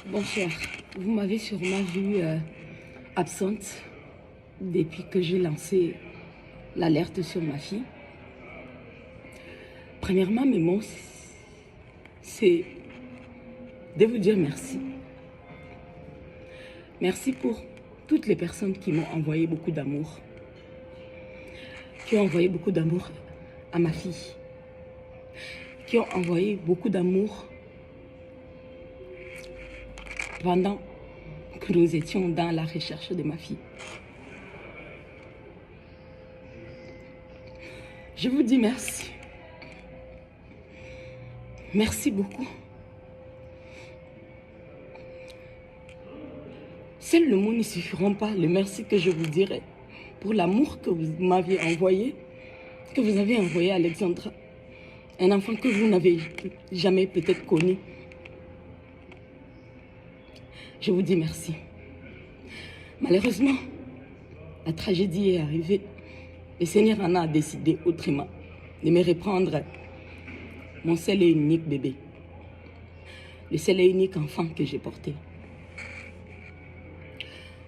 Bonsoir. Vous m'avez sûrement vue absente depuis que j'ai lancé l'alerte sur ma fille. Premièrement, mes mots, c'est de vous dire merci. Merci pour toutes les personnes qui m'ont envoyé beaucoup d'amour, qui ont envoyé beaucoup d'amour à ma fille, qui ont envoyé beaucoup d'amour pendant que nous étions dans la recherche de ma fille. Je vous dis merci. Merci beaucoup. Seuls le mot ne suffiront pas, le merci que je vous dirai pour l'amour que vous m'aviez envoyé, que vous avez envoyé à Alexandra, un enfant que vous n'avez jamais peut-être connu. Je vous dis merci. Malheureusement, la tragédie est arrivée. Le Seigneur en a décidé autrement de me reprendre mon seul et unique bébé, le seul et unique enfant que j'ai porté.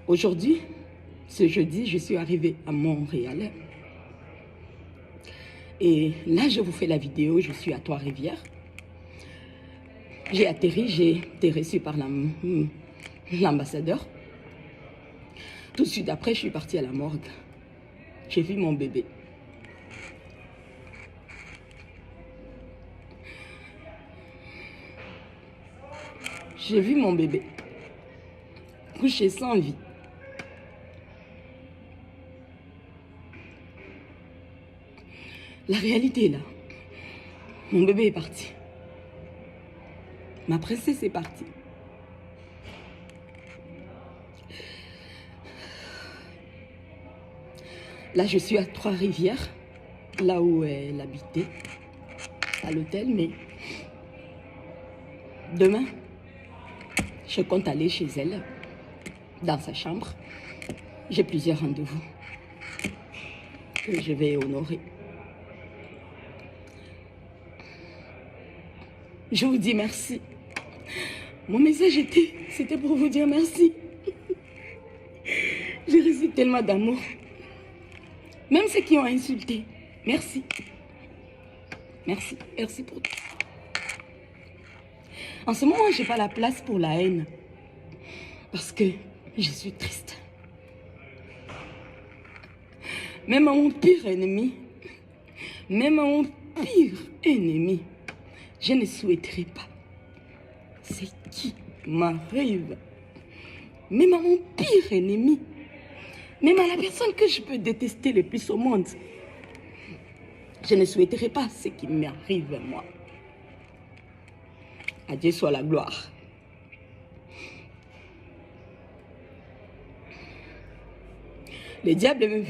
Aujourd'hui, ce jeudi, je suis arrivée à Montréal. Et là, je vous fais la vidéo, je suis à Trois-Rivières. J'ai atterri, j'ai été reçue par l'ambassadeur. Tout de suite après, je suis partie à la morgue. J'ai vu mon bébé. J'ai vu mon bébé couché sans vie. La réalité est là. Mon bébé est parti. Ma princesse est partie. Là, je suis à Trois-Rivières, là où elle habitait, à l'hôtel, mais demain, je compte aller chez elle, dans sa chambre. J'ai plusieurs rendez-vous que je vais honorer. Je vous dis merci. Mon message c'était pour vous dire merci. J'ai reçu tellement d'amour. Même ceux qui ont insulté, merci. Merci, merci pour tout. En ce moment, je n'ai pas la place pour la haine. Parce que je suis triste. Même à mon pire ennemi, je ne souhaiterais pas. C'est qui m'arrive. Même à mon pire ennemi. Même à la personne que je peux détester le plus au monde. Je ne souhaiterais pas ce qui m'arrive, moi. À Dieu soit la gloire. Le diable veut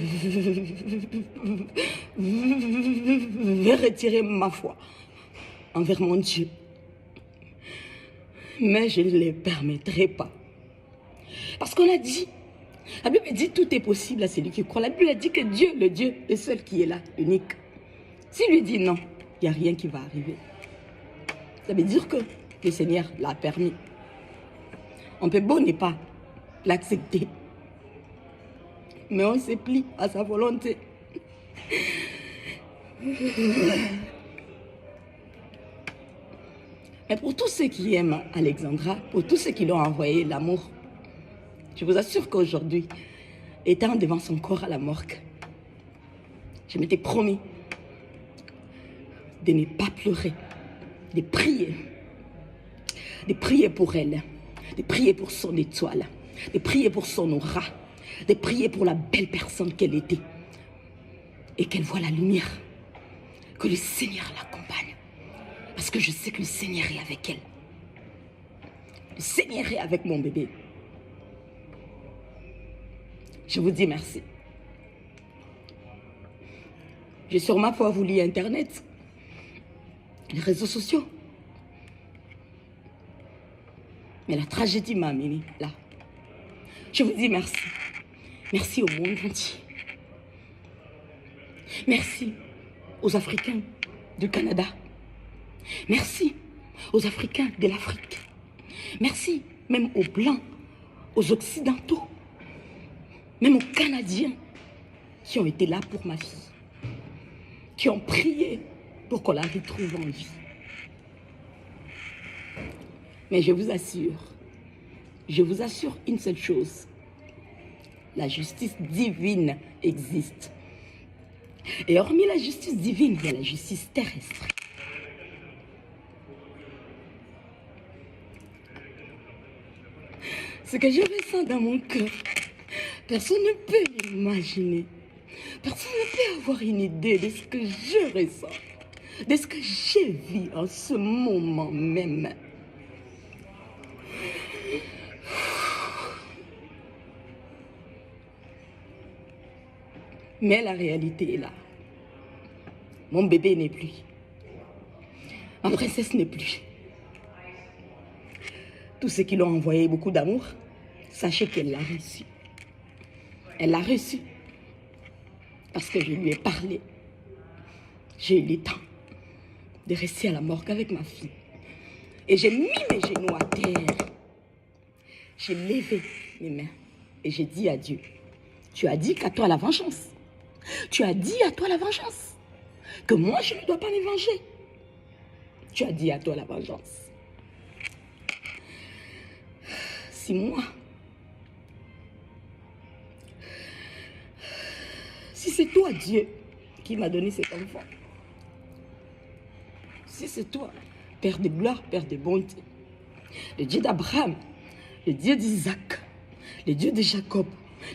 retirer ma foi envers mon Dieu. Mais je ne le permettrai pas. Parce qu'on a dit, la Bible dit tout est possible à celui qui croit. La Bible a dit que Dieu, le Dieu, est seul qui est là, unique. S'il lui dit non, il n'y a rien qui va arriver. Ça veut dire que le Seigneur l'a permis. On peut beau ne pas l'accepter. Mais on se plie à sa volonté. Mais pour tous ceux qui aiment Alexandra, pour tous ceux qui l'ont envoyé l'amour, je vous assure qu'aujourd'hui, étant devant son corps à la morgue, je m'étais promis de ne pas pleurer, de prier pour elle, de prier pour son étoile, de prier pour son aura, de prier pour la belle personne qu'elle était et qu'elle voit la lumière, que le Seigneur l'accompagne. Parce que je sais que le Seigneur est avec elle. Le Seigneur est avec mon bébé. Je vous dis merci. J'ai sûrement pas voulu Internet, les réseaux sociaux. Mais la tragédie m'a amené là. Je vous dis merci. Merci au monde entier. Merci aux Africains du Canada. Merci aux Africains de l'Afrique. Merci même aux Blancs, aux Occidentaux, même aux Canadiens qui ont été là pour ma fille, qui ont prié pour qu'on la retrouve en vie. Mais je vous assure une seule chose, la justice divine existe. Et hormis la justice divine, il y a la justice terrestre. Ce que je ressens dans mon cœur, personne ne peut l'imaginer. Personne ne peut avoir une idée de ce que je ressens, de ce que je vis en ce moment même. Mais la réalité est là. Mon bébé n'est plus. Ma princesse n'est plus. Tous ceux qui l'ont envoyé beaucoup d'amour, sachez qu'elle l'a reçu. Elle l'a reçu. Parce que je lui ai parlé. J'ai eu le temps de rester à la morgue avec ma fille. Et j'ai mis mes genoux à terre. J'ai levé mes mains et j'ai dit à Dieu, tu as dit qu'à toi la vengeance. Tu as dit à toi la vengeance. Que moi je ne dois pas me venger. Tu as dit à toi la vengeance. Si moi, si c'est toi Dieu qui m'a donné cet enfant, si c'est toi, Père de gloire, Père de bonté, le Dieu d'Abraham, le Dieu d'Isaac, le Dieu de Jacob,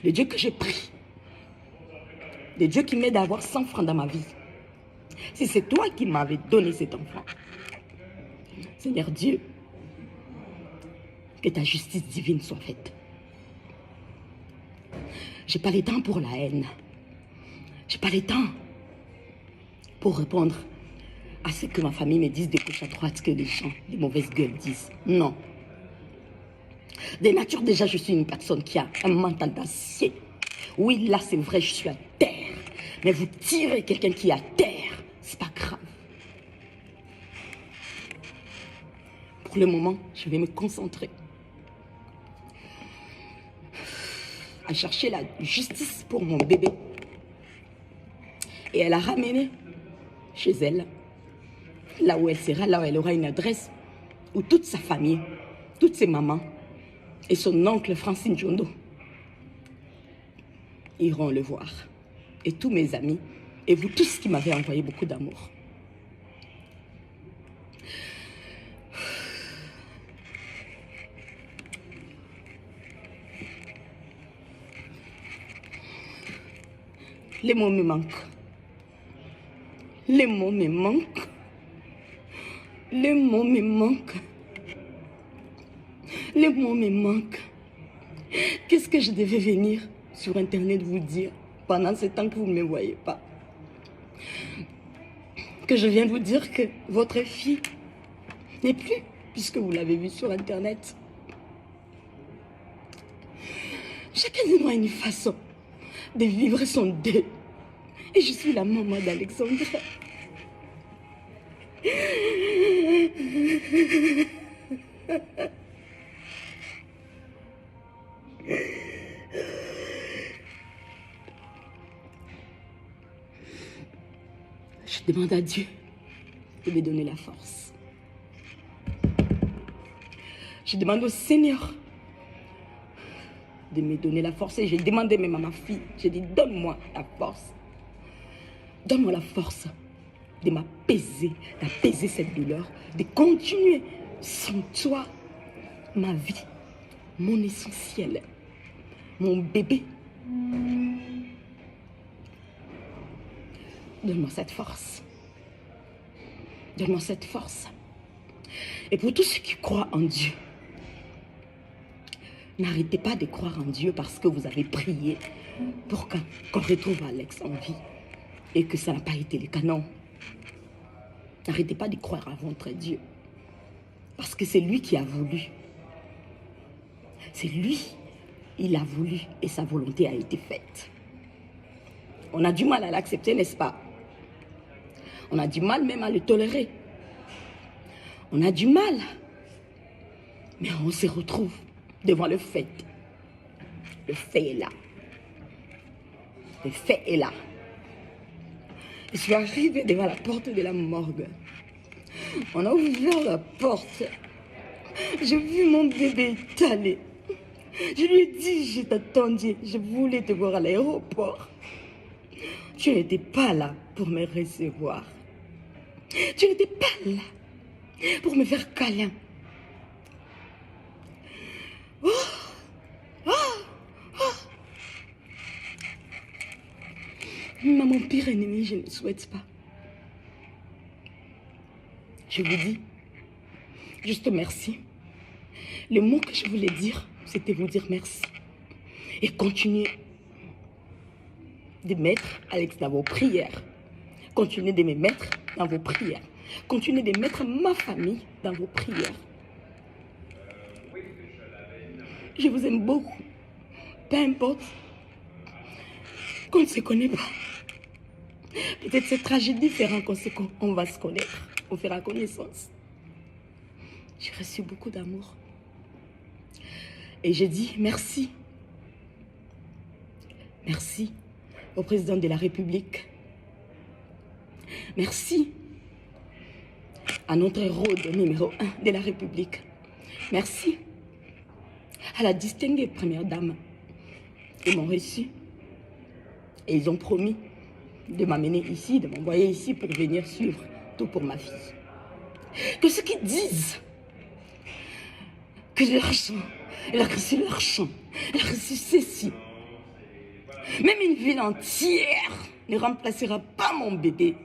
le Dieu que j'ai pris, le Dieu qui m'aide à avoir 100 francs dans ma vie. Si c'est toi qui m'avais donné cet enfant, Seigneur Dieu, que ta justice divine soit faite. Je n'ai pas le temps pour la haine. Je n'ai pas le temps pour répondre à ce que ma famille me dise de gauche à droite, que les gens, les mauvaises gueules disent. Non. De nature, déjà, je suis une personne qui a un mental d'acier. Oui, là, c'est vrai, je suis à terre. Mais vous tirez quelqu'un qui est à terre, c'est pas grave. Pour le moment, je vais me concentrer à chercher la justice pour mon bébé. Et elle a ramené chez elle, là où elle sera, là où elle aura une adresse, où toute sa famille, toutes ses mamans et son oncle Francine Jondo iront le voir. Et tous mes amis, et vous tous qui m'avez envoyé beaucoup d'amour. Les mots me manquent. Les mots me manquent. Les mots me manquent. Les mots me manquent. Qu'est-ce que je devais venir sur Internet vous dire pendant ce temps que vous ne me voyez pas? Que je viens de vous dire que votre fille n'est plus, puisque vous l'avez vue sur Internet. Chacun de nous a une façon de vivre son deuil. Et je suis la maman d'Alexandra. Je demande à Dieu de me donner la force. Je demande au Seigneur de me donner la force. Et j'ai demandé même à ma fille, j'ai dit, donne-moi la force. Donne-moi la force de m'apaiser, d'apaiser cette douleur, de continuer sans toi ma vie, mon essentiel, mon bébé. Donne-moi cette force. Donne-moi cette force. Et pour tous ceux qui croient en Dieu, n'arrêtez pas de croire en Dieu parce que vous avez prié pour qu'on retrouve Alex en vie et que ça n'a pas été le cas. Non. N'arrêtez pas de croire à votre Dieu parce que c'est lui qui a voulu. C'est lui, il a voulu et sa volonté a été faite. On a du mal à l'accepter, n'est-ce pas? On a du mal même à le tolérer. On a du mal Mais on se retrouve devant le fait. Le fait est là. Le fait est là. Je suis arrivée devant la porte de la morgue. On a ouvert la porte. J'ai vu mon bébé étalé. Je lui ai dit, je t'attendais, je voulais te voir à l'aéroport. Tu n'étais pas là pour me recevoir. Tu n'étais pas là pour me faire câlin. Oh, oh, oh. Mais mon pire ennemi, je ne le souhaite pas. Je vous dis juste merci. Le mot que je voulais dire, c'était vous dire merci. Et continuez de mettre Alex dans vos prières. Continuez de me mettre dans vos prières. Continuez de mettre ma famille dans vos prières. Je vous aime beaucoup. Peu importe qu'on ne se connaît pas. Peut-être cette tragédie fera qu'on va se connaître. On fera connaissance. J'ai reçu beaucoup d'amour. Et j'ai dit merci. Merci au président de la République. Merci à notre héros numéro 1 de la République. Merci à la distinguée première dame. Ils m'ont reçu. Et ils ont promis de m'amener ici, de m'envoyer ici pour venir suivre tout pour ma fille. Que ceux qui disent que l'argent, elle a reçu l'argent, elle a reçu ceci. Même une ville entière ne remplacera pas mon bébé,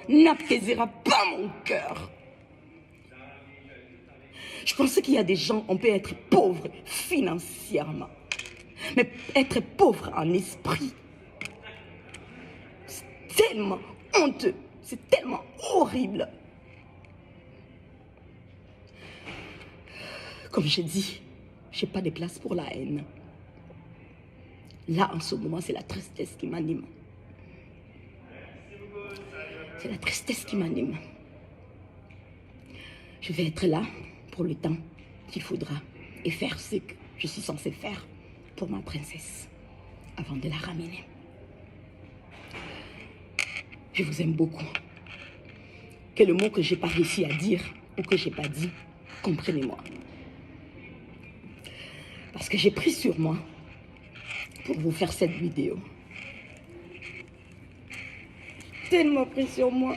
n'apaisera pas mon cœur. Je pensais qu'il y a des gens, on peut être pauvre financièrement, mais être pauvre en esprit, c'est tellement honteux, c'est tellement horrible. Comme j'ai dit, je n'ai pas de place pour la haine. Là, en ce moment, c'est la tristesse qui m'anime. C'est la tristesse qui m'anime. Je vais être là pour le temps qu'il faudra et faire ce que je suis censée faire pour ma princesse avant de la ramener. Je vous aime beaucoup. Que le mot que je n'ai pas réussi à dire ou que je n'ai pas dit, comprenez-moi. Parce que j'ai pris sur moi pour vous faire cette vidéo. J'ai tellement pris sur moi.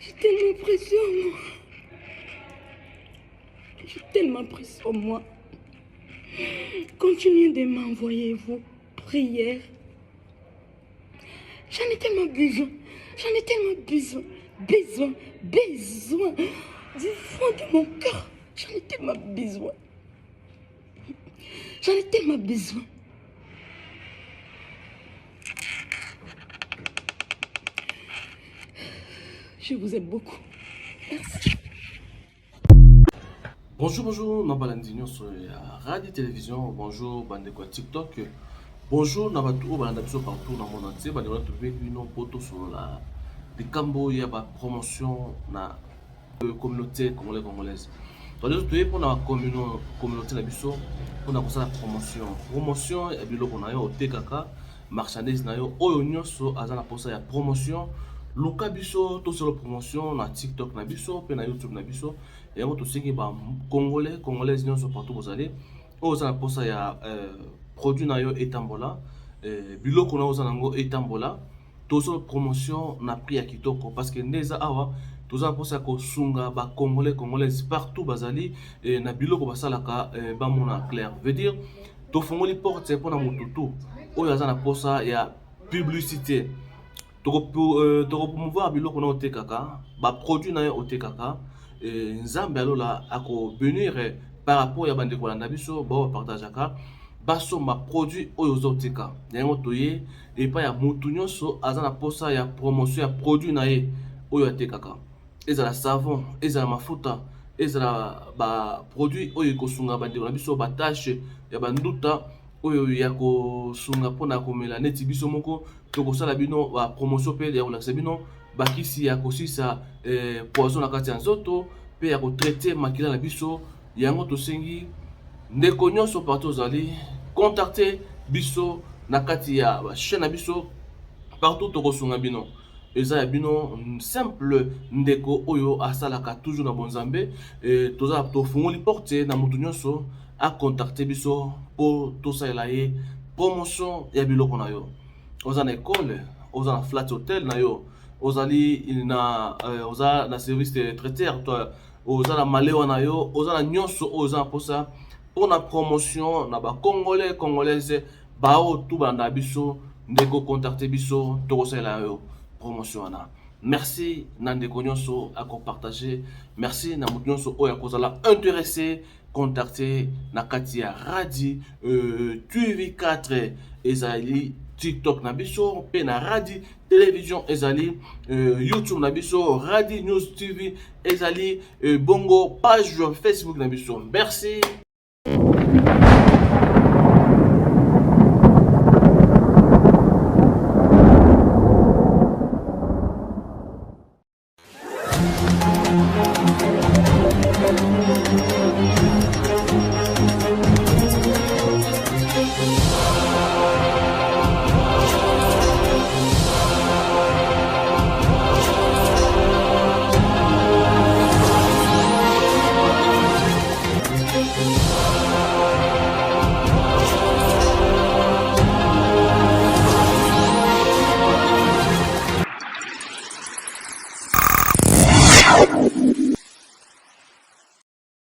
J'ai tellement pris sur moi. J'ai tellement pris sur moi. Continuez de m'envoyer vos prières. J'en ai tellement besoin. J'en ai tellement besoin. Besoin. Du fond de mon cœur. J'en ai tellement besoin. J'en ai tellement besoin. Je vous aime beaucoup. Merci. Bonjour, Nabalandinho sur la radio télévision. Bonjour, Bandekwa TikTok. Bonjour, Nabatou, Balandabiso partout dans le monde entier. Bandekwa trouver une photo sur la des Cambo, il y a une promotion na communauté congolaise. Donc, tu es pour la communauté Nabiso pour la promotion. Promotion, et bien, on a eu au TKK, marchandise, na yo, oyo so azana pour ça, il y a promotion. Luka biso, tout sur la promotion, na TikTok na biso, puis na YouTube na biso. Et on tout ce qui est congolais, sont partout vous allez. Ozana pour ça, il y a produit na yo etambola, biloko na ozana ngo etambola. Tout sur la promotion na prix à kitoko parce que neza awa tout ça pour ça ko sunga ba congolais partout bazali na biloko basalaka ba mona clair. Veut dire to fongoli porte pour na mututu. Oyo azana pour ça, il y a publicité. Pour promouvoir biloko na otekaka ba produit na yo otekaka nzambe alola ako venir par rapport ya bande kolanda biso ba partageaka baso ma produit oyo zoteka yango toye et pas ya mutu nyonso azana posa ya promotion ya produit na ye oyo atekaka ezala savon ezala mafuta ezala ba produit oyo kosunga bande kolanda biso ba tâche ya banduta oyo ya kosunga pona komela neti biso moko tokosala bino ba promotion pe ya kolakisa bino bakisi ya kosisa poison na kati ya nzoto pe ya kotraite makila na biso yango tosengi ndeko nyonso partout ozali contacter biso na kati ya chaîne na biso partout tokosunga bino eza ya bino simple ndeko oyo asalaka toujours na bonzambe toza tofungoli porte na motu nyonso a contacter biso po tosalela ye promotion ya biloko na yo oza na école oza na flat hotel na yo ozali na oza na service de traiteur toi oza na malewa na yo oza na nyonso oyo oza na posa mpona promotion na bacongolais congolaise bao tu banda biso ndeko contacte biso tokosalela yo promotion wana merci na ndeko nyonso akopartage merci na moto nyonso oyo akozala intéressé contacte na kati ya radi TV4 ezali TikTok na biso pe na Radi Télévision ezali YouTube na biso Radi News TV ezali bongo page Facebook na biso. Merci.